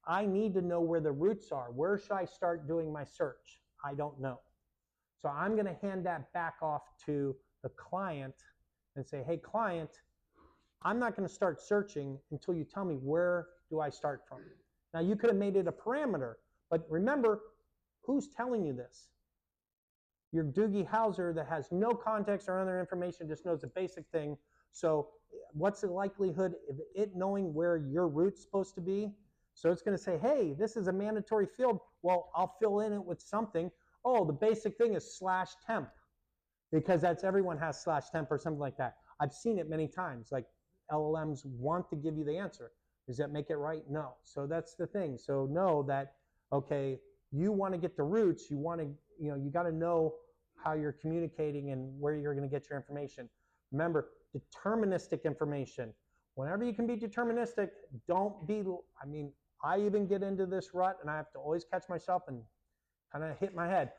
I need to know where the roots are. Where should I start doing my search? I don't know. So I'm going to hand that back off to the client and say, hey, client, I'm not going to start searching until you tell me where do I start from. Now, you could have made it a parameter, but remember, who's telling you this? Your Doogie Howser that has no context or other information, just knows the basic thing. So what's the likelihood of it knowing where your root's supposed to be? So it's going to say, hey, this is a mandatory field. Well, I'll fill in it with something. Oh, the basic thing is /temp, because that's everyone has /temp or something like that. I've seen it many times. Like LLMs want to give you the answer. Does that make it right? No. So that's the thing. So know that, okay, you want to get the roots. You want to, you got to know how you're communicating and where you're going to get your information. Remember, deterministic information. Whenever you can be deterministic, don't be, I even get into this rut and I have to always catch myself and kind of hit my head.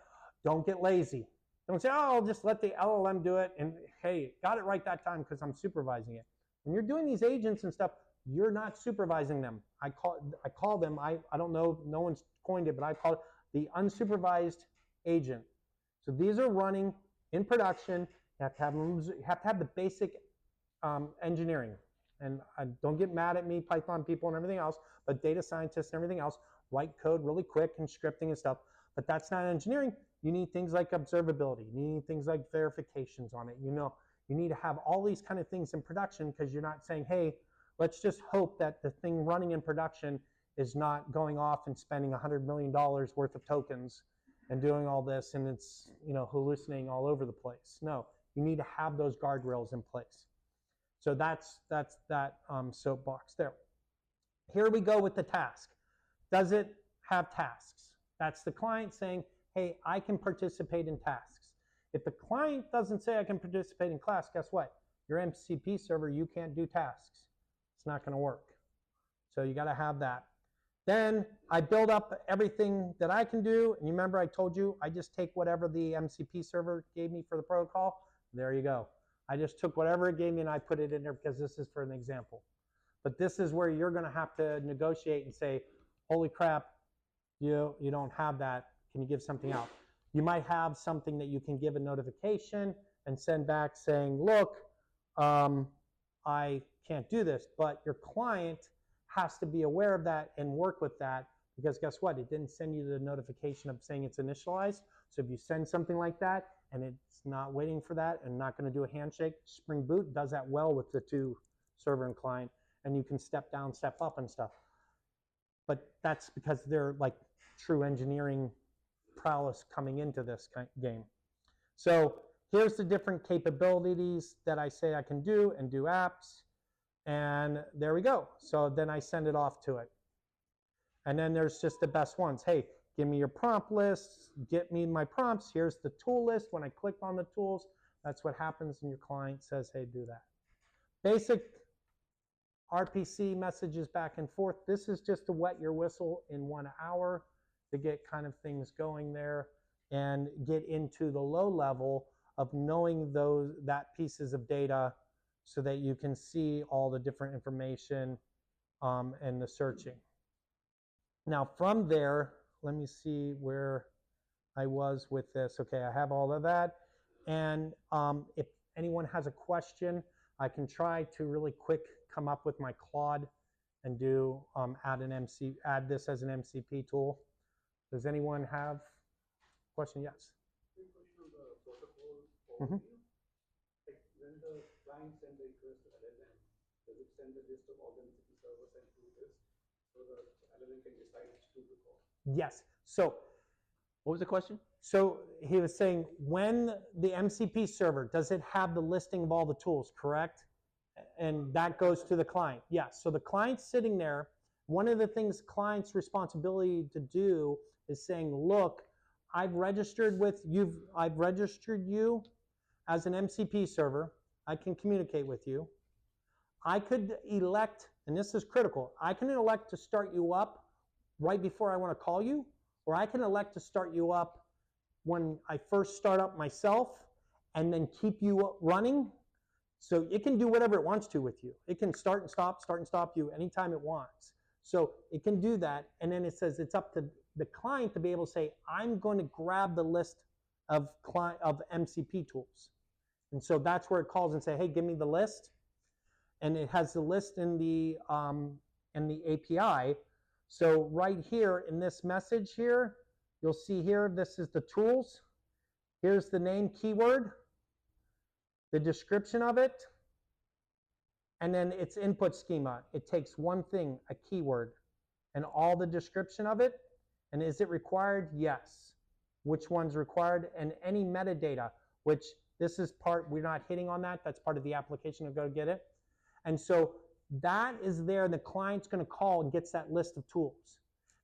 Don't get lazy. Don't say, oh, I'll just let the LLM do it. And hey, got it right that time because I'm supervising it. When you're doing these agents and stuff, you're not supervising them. I call them, I don't know, no one's coined it, but I call it the unsupervised agent. So these are running in production. You have to have the basic engineering. And don't get mad at me, Python people and everything else, but data scientists and everything else write code really quick and scripting and stuff. But that's not engineering. You need things like observability. You need things like verifications on it. You know, you need to have all these kind of things in production, because you're not saying, hey, let's just hope that the thing running in production is not going off and spending $100 million worth of tokens and doing all this, and it's, you know, hallucinating all over the place. No, you need to have those guardrails in place. So that's that soapbox there. Here we go with the task. Does it have tasks? That's the client saying, hey, I can participate in tasks. If the client doesn't say I can participate in class, guess what? Your MCP server, you can't do tasks. It's not going to work. So you got to have that. Then I build up everything that I can do. And you remember I told you, I just take whatever the MCP server gave me for the protocol. There you go. I just took whatever it gave me and I put it in there because this is for an example. But this is where you're going to have to negotiate and say, holy crap, you don't have that. Can you give something out? You might have something that you can give a notification and send back saying, look, I can't do this. But your client has to be aware of that and work with that, because guess what? It didn't send you the notification of saying it's initialized. So if you send something like that and it's not waiting for that and not going to do a handshake, Spring Boot does that well with the two, server and client, and you can step down, step up and stuff. But that's because they're like true engineering prowess coming into this game. So here's the different capabilities that I say I can do and do apps. And there we go. So then I send it off to it. And then there's just the best ones. Hey, give me your prompt lists, get me my prompts. Here's the tool list. When I click on the tools, that's what happens, and your client says, hey, do that. Basic RPC messages back and forth. This is just to wet your whistle in 1 hour to get kind of things going there and get into the low level of knowing that pieces of data so that you can see all the different information and the searching. Now from there, let me see where I was with this. Okay, I have all of that. And if anyone has a question, I can try to really quick come up with my Claude and do add this as an MCP tool. Does anyone have a question? Yes. Quick question on the protocol. Mm-hmm. Like when the client sends a request to LLM, does it send a list of all the MCP servers and do this so the LLM can decide which tool to call? Yes. So What was the question? So he was saying, when the MCP server, does it have the listing of all the tools, correct? And that goes to the client. Yes. So the client's sitting there. One of the things client's responsibility to do is saying, look, I've registered you as an MCP server. I can communicate with you. I could elect, and this is critical, I can elect to start you up right before I want to call you, or I can elect to start you up when I first start up myself and then keep you running. So it can do whatever it wants to with you. It can start and stop you anytime it wants. So it can do that. And then it says it's up to the client to be able to say, I'm going to grab the list of MCP tools. And so that's where it calls and say, hey, give me the list. And it has the list in the API. So right here in this message here, you'll see here, this is the tools. Here's the name keyword, the description of it, and then its input schema. It takes one thing, a keyword, and all the description of it. And is it required? Yes. Which one's required? And any metadata, which this is part, we're not hitting on that. That's part of the application to go get it. And so that is there. The client's going to call and gets that list of tools.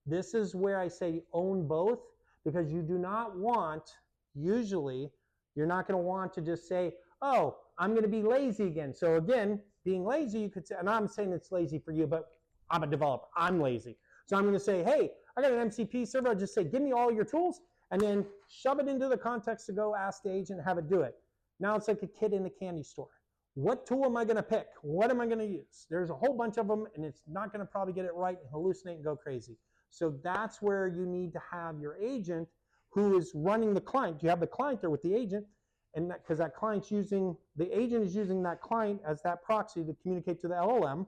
This is where I say own both, because you do not want, usually, you're not going to want to just say, oh, I'm going to be lazy again. So again, being lazy, you could say, and I'm saying it's lazy for you, but I'm a developer. I'm lazy. So I'm going to say, hey, I got an MCP server. I'll just say, give me all your tools, and then shove it into the context to go ask the agent, have it do it. Now it's like a kid in the candy store. what tool am I going to pick? What am I going to use? There's a whole bunch of them, and it's not going to probably get it right and hallucinate and go crazy. So that's where you need to have your agent who is running the client. You have the client there with the agent, and because that client's using, the agent is using that client as that proxy to communicate to the LLM,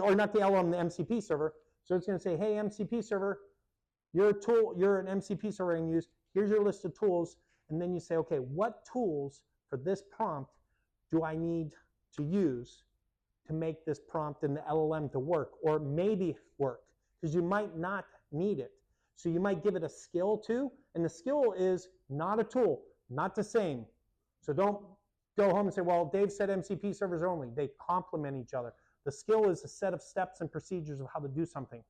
or not the LLM, the MCP server. So it's going to say, hey, MCP server, you're a tool, you're an MCP server and use, here's your list of tools. And then you say, okay, what tools for this prompt do I need to use to make this prompt in the LLM to work, or maybe work? Because you might not need it. So you might give it a skill too, and the skill is not a tool, not the same. So don't go home and say, well, Dave said MCP servers only. They complement each other. The skill is a set of steps and procedures of how to do something.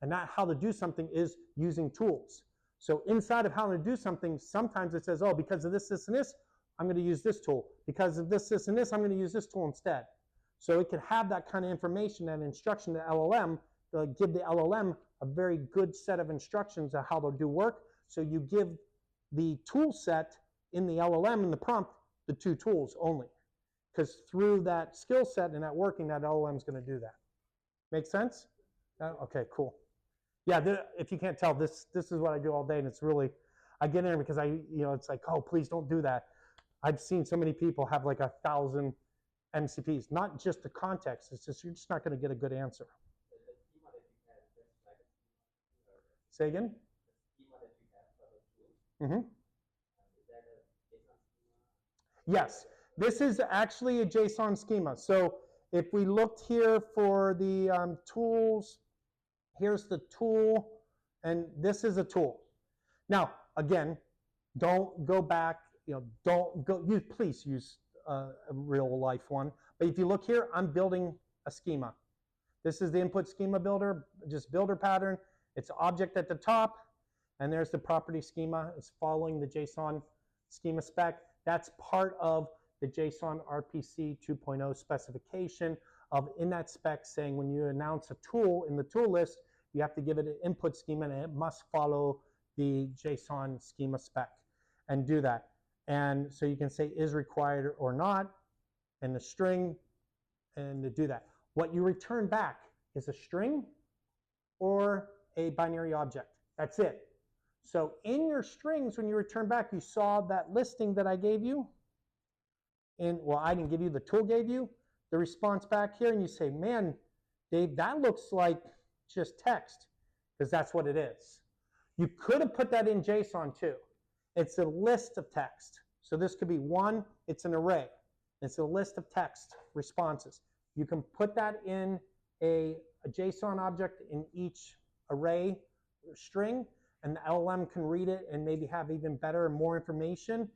And that how to do something is using tools. So inside of how to do something, sometimes it says, oh, because of this, this, and this, I'm going to use this tool. Because of this, this, and this, I'm going to use this tool instead. So it could have that kind of information and instruction to LLM, give the LLM a very good set of instructions on how to do work. So you give the tool set in the LLM in the prompt the two tools only. Because through that skill set and that working, that LLM is going to do that. Make sense? Okay, cool. Yeah, if you can't tell, this is what I do all day, and it's really, I get in there because it's like, oh, please don't do that. I've seen so many people have like 1,000 MCPs, not just the context. It's just, you're just not going to get a good answer. Say again? Mm-hmm. Yes, this is actually a JSON schema. So if we looked here for the tools, here's the tool, and this is a tool. Now, again, don't go back, don't go, please use a real life one. But if you look here, I'm building a schema. This is the input schema builder, just builder pattern. It's object at the top, and there's the property schema. It's following the JSON schema spec. That's part of the JSON RPC 2.0 specification of in that spec saying when you announce a tool in the tool list, you have to give it an input schema and it must follow the JSON schema spec and do that. And so you can say is required or not, and the string, and to do that. What you return back is a string or a binary object. That's it. So in your strings, when you return back, you saw that listing that I gave you. And well, I didn't give you, the tool gave you the response back here, and you say, man, Dave, that looks like just text, because that's what it is. You could have put that in JSON too. It's a list of text. So this could be one, it's an array. It's a list of text responses. You can put that in a JSON object in each array string, and the LLM can read it and maybe have even better and more information.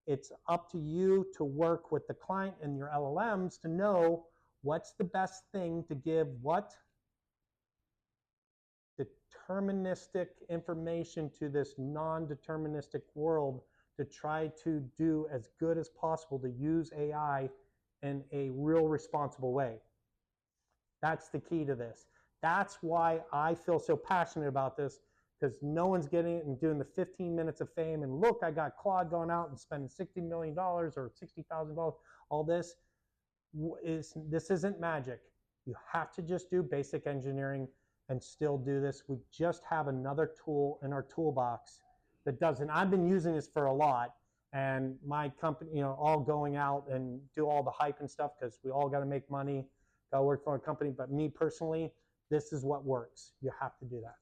It's up to you to work with the client and your LLMs to know what's the best thing to give what deterministic information to this non-deterministic world to try to do as good as possible to use AI in a real responsible way. That's the key to this. That's why I feel so passionate about this, because no one's getting it and doing the 15 minutes of fame and look, I got Claude going out and spending $60 million or $60,000. All this isn't magic. You have to just do basic engineering and still do this. We just have another tool in our toolbox that does, and I've been using this for a lot, and my company, all going out and do all the hype and stuff because we all got to make money, got to work for a company. But me personally, this is what works. You have to do that.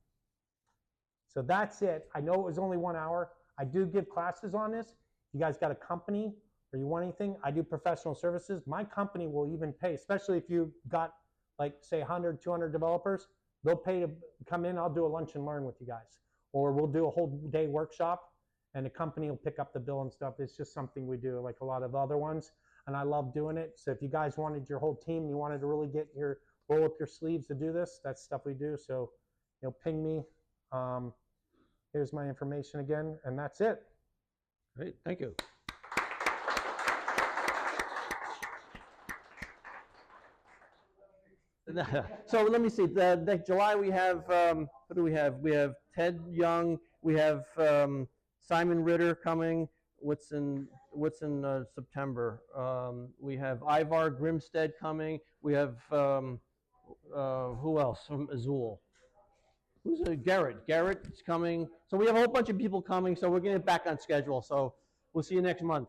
So that's it. I know it was only 1 hour. I do give classes on this. You guys got a company or you want anything, I do professional services. My company will even pay, especially if you got like say 100, 200 developers, they'll pay to come in. I'll do a lunch and learn with you guys. Or we'll do a whole day workshop and the company will pick up the bill and stuff. It's just something we do like a lot of other ones. And I love doing it. So if you guys wanted your whole team, you wanted to really roll up your sleeves to do this, that's stuff we do. So, ping me. Here's my information again, and that's it. Great, thank you. So let me see. The July we have what do we have? We have Ted Young. We have Simon Ritter coming. What's in what's in September? We have Ivar Grimstead coming. We have who else from Azul? Who's Garrett? Garrett's coming. So we have a whole bunch of people coming. So we're getting back on schedule. So we'll see you next month.